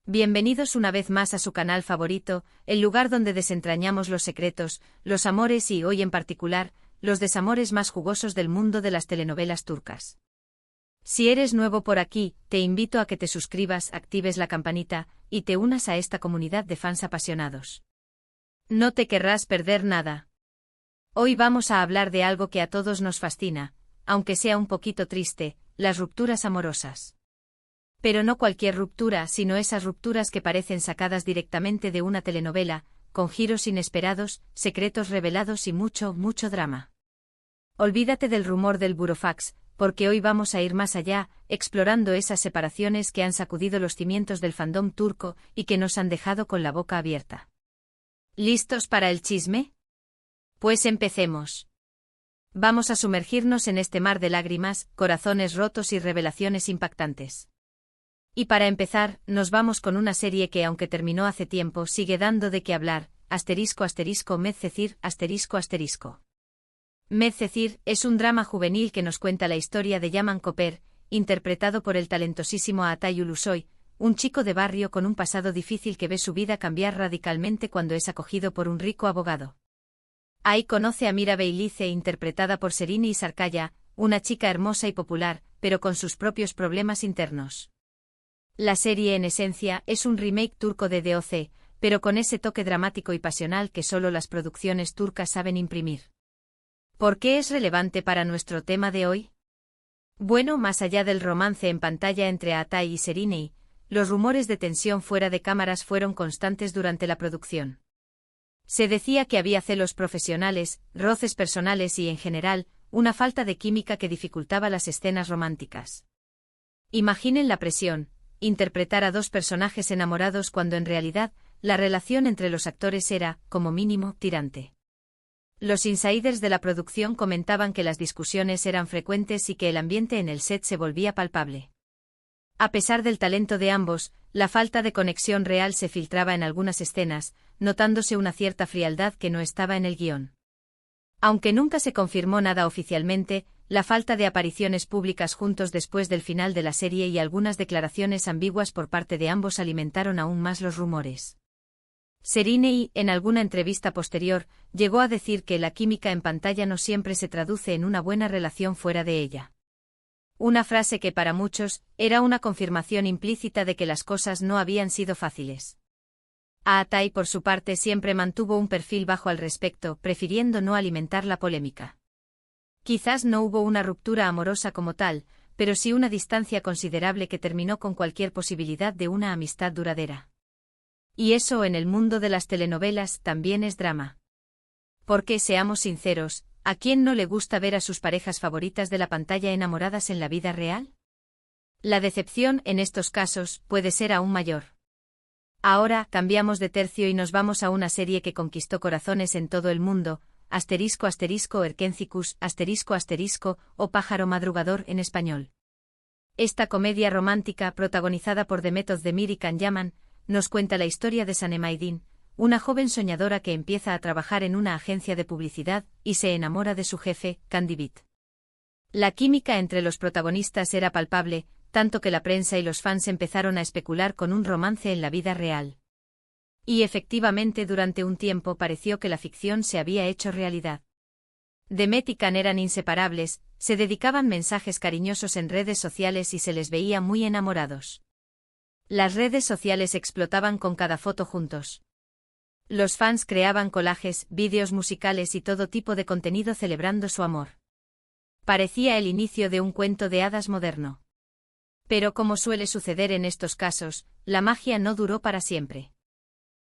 Bienvenidos una vez más a su canal favorito, el lugar donde desentrañamos los secretos, los amores y, hoy en particular, los desamores más jugosos del mundo de las telenovelas turcas. Si eres nuevo por aquí, te invito a que te suscribas, actives la campanita, y te unas a esta comunidad de fans apasionados. No te querrás perder nada. Hoy vamos a hablar de algo que a todos nos fascina, aunque sea un poquito triste, las rupturas amorosas. Pero no cualquier ruptura, sino esas rupturas que parecen sacadas directamente de una telenovela, con giros inesperados, secretos revelados y mucho drama. Olvídate del rumor del burofax, porque hoy vamos a ir más allá, explorando esas separaciones que han sacudido los cimientos del fandom turco y que nos han dejado con la boca abierta. ¿Listos para el chisme? Pues empecemos. Vamos a sumergirnos en este mar de lágrimas, corazones rotos y revelaciones impactantes. Y para empezar, nos vamos con una serie que, aunque terminó hace tiempo, sigue dando de qué hablar, *Medcezir*. Medcezir es un drama juvenil que nos cuenta la historia de Yaman Koper, interpretado por el talentosísimo Atay Ulusoy, un chico de barrio con un pasado difícil que ve su vida cambiar radicalmente cuando es acogido por un rico abogado. Ahí conoce a Mira Beylice, interpretada por Serini Sarkaya, una chica hermosa y popular, pero con sus propios problemas internos. La serie, en esencia, es un remake turco de DOC, pero con ese toque dramático y pasional que solo las producciones turcas saben imprimir. ¿Por qué es relevante para nuestro tema de hoy? Bueno, más allá del romance en pantalla entre Atay y Serini, los rumores de tensión fuera de cámaras fueron constantes durante la producción. Se decía que había celos profesionales, roces personales y, en general, una falta de química que dificultaba las escenas románticas. Imaginen la presión. Interpretar a dos personajes enamorados cuando en realidad, la relación entre los actores era, como mínimo, tirante. Los insiders de la producción comentaban que las discusiones eran frecuentes y que el ambiente en el set se volvía palpable. A pesar del talento de ambos, la falta de conexión real se filtraba en algunas escenas, notándose una cierta frialdad que no estaba en el guión. Aunque nunca se confirmó nada oficialmente, la falta de apariciones públicas juntos después del final de la serie y algunas declaraciones ambiguas por parte de ambos alimentaron aún más los rumores. Serini, en alguna entrevista posterior, llegó a decir que la química en pantalla no siempre se traduce en una buena relación fuera de ella. Una frase que para muchos era una confirmación implícita de que las cosas no habían sido fáciles. Atay, por su parte, siempre mantuvo un perfil bajo al respecto, prefiriendo no alimentar la polémica. Quizás no hubo una ruptura amorosa como tal, pero sí una distancia considerable que terminó con cualquier posibilidad de una amistad duradera. Y eso en el mundo de las telenovelas también es drama. Porque, seamos sinceros, ¿a quién no le gusta ver a sus parejas favoritas de la pantalla enamoradas en la vida real? La decepción, en estos casos, puede ser aún mayor. Ahora, cambiamos de tercio y nos vamos a una serie que conquistó corazones en todo el mundo, *Erkencicus*, o Pájaro Madrugador en español. Esta comedia romántica, protagonizada por Demet Özdemir y Can Yaman, nos cuenta la historia de Sanem Aydin, una joven soñadora que empieza a trabajar en una agencia de publicidad y se enamora de su jefe, Can Divit. La química entre los protagonistas era palpable, tanto que la prensa y los fans empezaron a especular con un romance en la vida real. Y efectivamente durante un tiempo pareció que la ficción se había hecho realidad. Demet y Can eran inseparables, se dedicaban mensajes cariñosos en redes sociales y se les veía muy enamorados. Las redes sociales explotaban con cada foto juntos. Los fans creaban collages, vídeos musicales y todo tipo de contenido celebrando su amor. Parecía el inicio de un cuento de hadas moderno. Pero como suele suceder en estos casos, la magia no duró para siempre.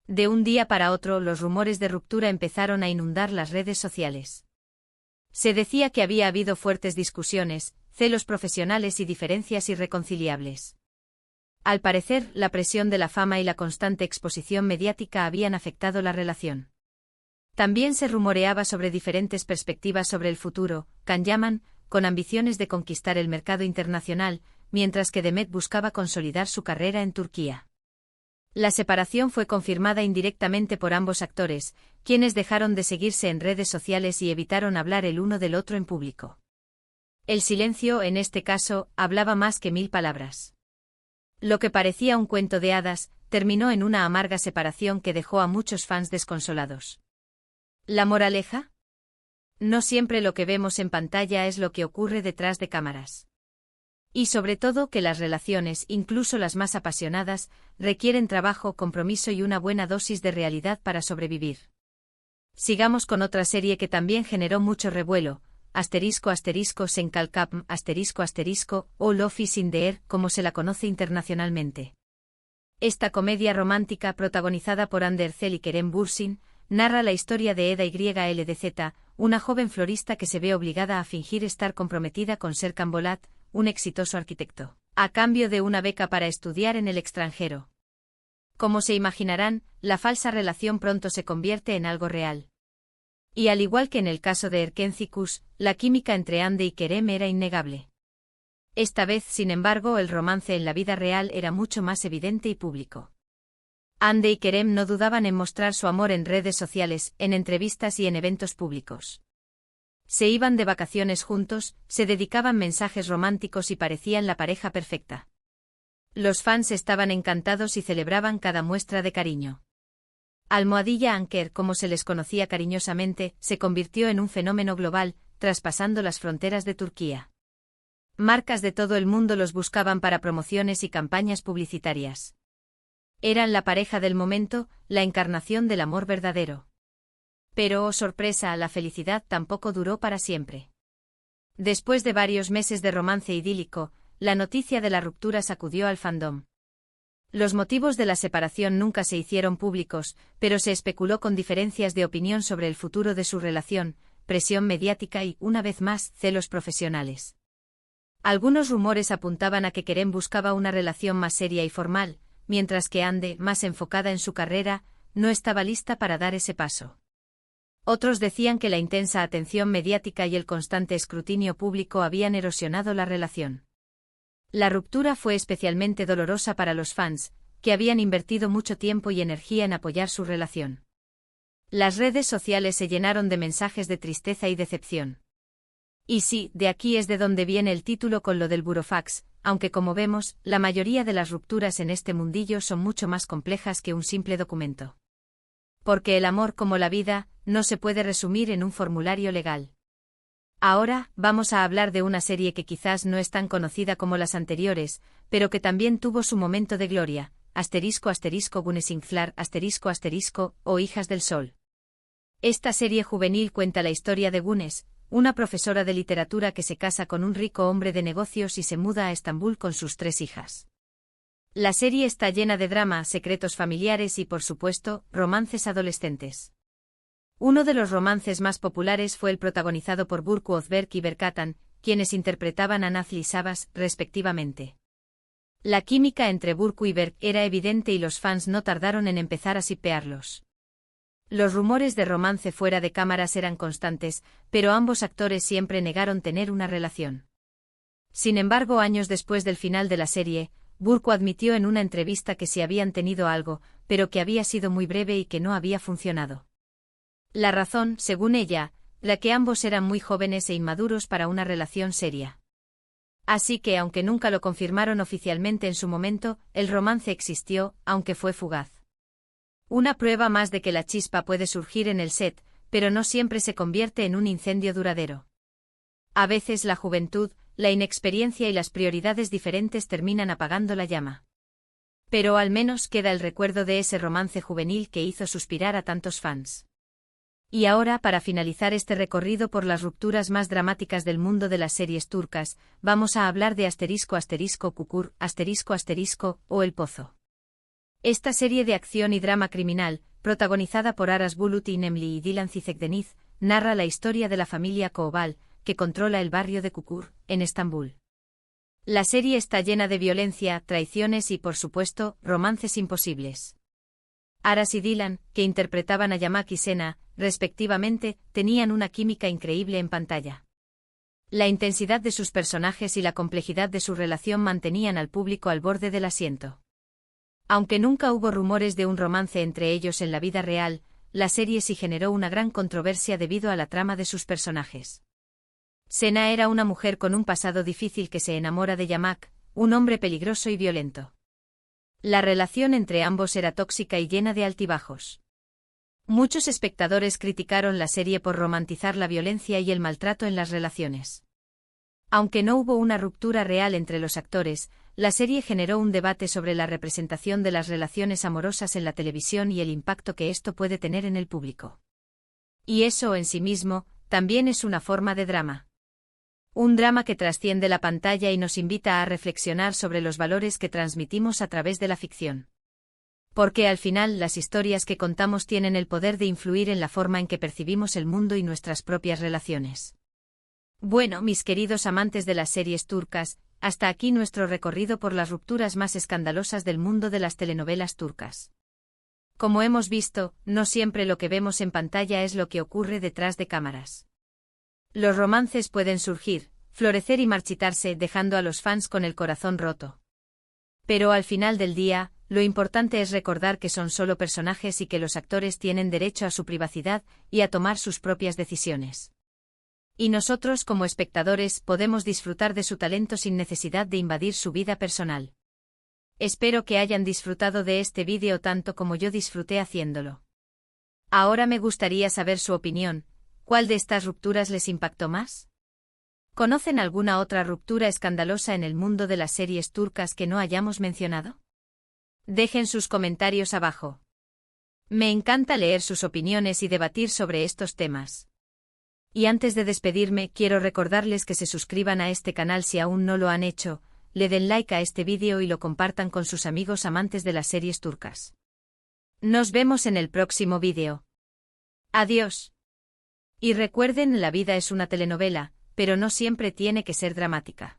De un día para otro los rumores de ruptura empezaron a inundar las redes sociales. Se decía que había habido fuertes discusiones, celos profesionales y diferencias irreconciliables. Al parecer, la presión de la fama y la constante exposición mediática habían afectado la relación. También se rumoreaba sobre diferentes perspectivas sobre el futuro, Can Yaman, con ambiciones de conquistar el mercado internacional, mientras que Demet buscaba consolidar su carrera en Turquía. La separación fue confirmada indirectamente por ambos actores, quienes dejaron de seguirse en redes sociales y evitaron hablar el uno del otro en público. El silencio, en este caso, hablaba más que 1000 palabras. Lo que parecía un cuento de hadas, terminó en una amarga separación que dejó a muchos fans desconsolados. ¿La moraleja? No siempre lo que vemos en pantalla es lo que ocurre detrás de cámaras. Y sobre todo que las relaciones, incluso las más apasionadas, requieren trabajo, compromiso y una buena dosis de realidad para sobrevivir. Sigamos con otra serie que también generó mucho revuelo, **Senkalkapm**, o Love is in the Air, como se la conoce internacionalmente. Esta comedia romántica protagonizada por Ander Zel y Kerem Bürsin, narra la historia de Eda YLDZ, una joven florista que se ve obligada a fingir estar comprometida con Serkan Bolat, un exitoso arquitecto, a cambio de una beca para estudiar en el extranjero. Como se imaginarán, la falsa relación pronto se convierte en algo real. Y al igual que en el caso de Erkencikus, la química entre Hande y Kerem era innegable. Esta vez, sin embargo, el romance en la vida real era mucho más evidente y público. Hande y Kerem no dudaban en mostrar su amor en redes sociales, en entrevistas y en eventos públicos. Se iban de vacaciones juntos, se dedicaban mensajes románticos y parecían la pareja perfecta. Los fans estaban encantados y celebraban cada muestra de cariño. Almohadilla Anker, como se les conocía cariñosamente, se convirtió en un fenómeno global, traspasando las fronteras de Turquía. Marcas de todo el mundo los buscaban para promociones y campañas publicitarias. Eran la pareja del momento, la encarnación del amor verdadero. Pero, oh sorpresa, la felicidad tampoco duró para siempre. Después de varios meses de romance idílico, la noticia de la ruptura sacudió al fandom. Los motivos de la separación nunca se hicieron públicos, pero se especuló con diferencias de opinión sobre el futuro de su relación, presión mediática y, una vez más, celos profesionales. Algunos rumores apuntaban a que Kerem buscaba una relación más seria y formal, mientras que Hande, más enfocada en su carrera, no estaba lista para dar ese paso. Otros decían que la intensa atención mediática y el constante escrutinio público habían erosionado la relación. La ruptura fue especialmente dolorosa para los fans, que habían invertido mucho tiempo y energía en apoyar su relación. Las redes sociales se llenaron de mensajes de tristeza y decepción. Y sí, de aquí es de donde viene el título con lo del burofax, aunque como vemos, la mayoría de las rupturas en este mundillo son mucho más complejas que un simple documento. Porque el amor, como la vida, no se puede resumir en un formulario legal. Ahora, vamos a hablar de una serie que quizás no es tan conocida como las anteriores, pero que también tuvo su momento de gloria, **Gunesingflar**, o Hijas del Sol. Esta serie juvenil cuenta la historia de Gunes, una profesora de literatura que se casa con un rico hombre de negocios y se muda a Estambul con sus 3 hijas. La serie está llena de drama, secretos familiares y, por supuesto, romances adolescentes. Uno de los romances más populares fue el protagonizado por Burcu Özberk y Berkatan, quienes interpretaban a Nazlı y Savaş, respectivamente. La química entre Burcu y Berk era evidente y los fans no tardaron en empezar a shippearlos. Los rumores de romance fuera de cámaras eran constantes, pero ambos actores siempre negaron tener una relación. Sin embargo, años después del final de la serie, Burcu admitió en una entrevista que sí habían tenido algo, pero que había sido muy breve y que no había funcionado. La razón, según ella, la que ambos eran muy jóvenes e inmaduros para una relación seria. Así que, aunque nunca lo confirmaron oficialmente en su momento, el romance existió, aunque fue fugaz. Una prueba más de que la chispa puede surgir en el set, pero no siempre se convierte en un incendio duradero. A veces la juventud, la inexperiencia y las prioridades diferentes terminan apagando la llama. Pero al menos queda el recuerdo de ese romance juvenil que hizo suspirar a tantos fans. Y ahora, para finalizar este recorrido por las rupturas más dramáticas del mundo de las series turcas, vamos a hablar de **Kukur**, o El Pozo. Esta serie de acción y drama criminal, protagonizada por Aras Bulut İynemli y Dilan Çiçekdeniz, narra la historia de la familia Koval, que controla el barrio de Kukur, en Estambul. La serie está llena de violencia, traiciones y, por supuesto, romances imposibles. Aras y Dilan, que interpretaban a Yamak y Sena, respectivamente, tenían una química increíble en pantalla. La intensidad de sus personajes y la complejidad de su relación mantenían al público al borde del asiento. Aunque nunca hubo rumores de un romance entre ellos en la vida real, la serie sí generó una gran controversia debido a la trama de sus personajes. Sena era una mujer con un pasado difícil que se enamora de Yamak, un hombre peligroso y violento. La relación entre ambos era tóxica y llena de altibajos. Muchos espectadores criticaron la serie por romantizar la violencia y el maltrato en las relaciones. Aunque no hubo una ruptura real entre los actores, la serie generó un debate sobre la representación de las relaciones amorosas en la televisión y el impacto que esto puede tener en el público. Y eso en sí mismo, también es una forma de drama. Un drama que trasciende la pantalla y nos invita a reflexionar sobre los valores que transmitimos a través de la ficción. Porque al final las historias que contamos tienen el poder de influir en la forma en que percibimos el mundo y nuestras propias relaciones. Bueno, mis queridos amantes de las series turcas, hasta aquí nuestro recorrido por las rupturas más escandalosas del mundo de las telenovelas turcas. Como hemos visto, no siempre lo que vemos en pantalla es lo que ocurre detrás de cámaras. Los romances pueden surgir, florecer y marchitarse, dejando a los fans con el corazón roto. Pero al final del día, lo importante es recordar que son solo personajes y que los actores tienen derecho a su privacidad y a tomar sus propias decisiones. Y nosotros como espectadores podemos disfrutar de su talento sin necesidad de invadir su vida personal. Espero que hayan disfrutado de este vídeo tanto como yo disfruté haciéndolo. Ahora me gustaría saber su opinión. ¿Cuál de estas rupturas les impactó más? ¿Conocen alguna otra ruptura escandalosa en el mundo de las series turcas que no hayamos mencionado? Dejen sus comentarios abajo. Me encanta leer sus opiniones y debatir sobre estos temas. Y antes de despedirme, quiero recordarles que se suscriban a este canal si aún no lo han hecho, le den like a este vídeo y lo compartan con sus amigos amantes de las series turcas. Nos vemos en el próximo vídeo. Adiós. Y recuerden, la vida es una telenovela, pero no siempre tiene que ser dramática.